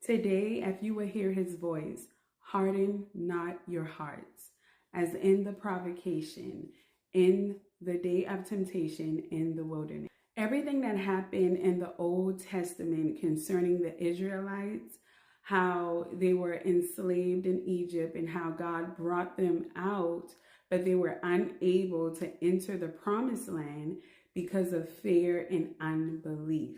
Today, if you will hear his voice, harden not your hearts, as in the provocation, in the day of temptation in the wilderness. Everything that happened in the Old Testament concerning the Israelites, how they were enslaved in Egypt and how God brought them out, but they were unable to enter the promised land because of fear and unbelief.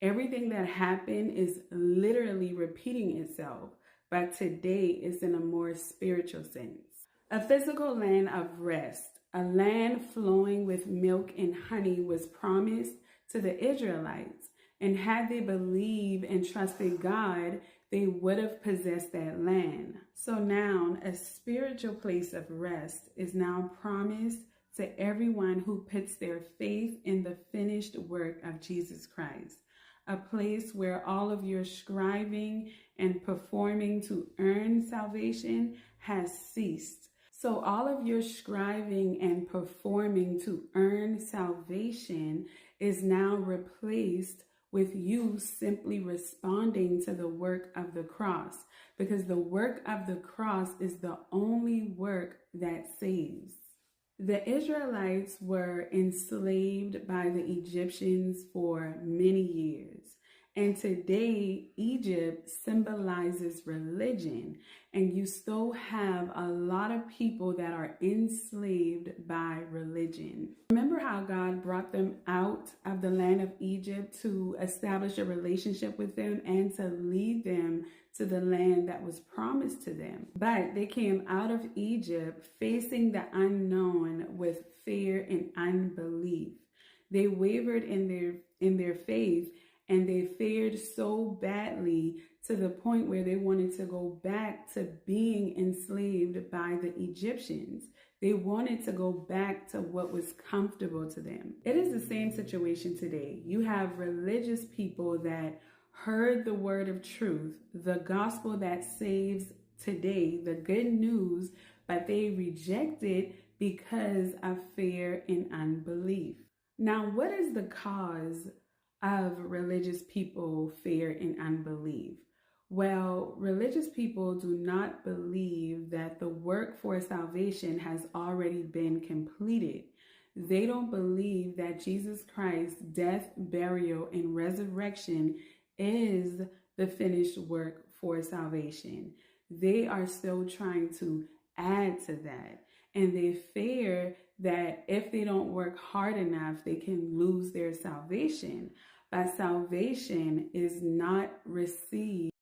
Everything that happened is literally repeating itself, but today is in a more spiritual sense. A physical land of rest, a land flowing with milk and honey was promised to the Israelites. And had they believed and trusted God, they would have possessed that land. So now a spiritual place of rest is now promised to everyone who puts their faith in the finished work of Jesus Christ. A place where all of your striving and performing to earn salvation has ceased. So all of your striving and performing to earn salvation is now replaced with you simply responding to the work of the cross, because the work of the cross is the only work that saves. The Israelites were enslaved by the Egyptians for many years. And today, Egypt symbolizes religion. And you still have a lot of people that are enslaved by religion. Remember how God brought them out of the land of Egypt to establish a relationship with them and to lead them to the land that was promised to them. But they came out of Egypt facing the unknown with fear and unbelief. They wavered in their faith, and they feared so badly to the point where they wanted to go back to being enslaved by the Egyptians. They wanted to go back to what was comfortable to them. It is the same situation today. You have religious people that heard the word of truth, the gospel that saves today, the good news, but they reject it because of fear and unbelief. Now, what is the cause of religious people fear and unbelief? Well, religious people do not believe that the work for salvation has already been completed. They don't believe that Jesus Christ's death, burial, and resurrection is the finished work for salvation. They are still trying to add to that. And they fear that if they don't work hard enough, they can lose their salvation. But salvation is not received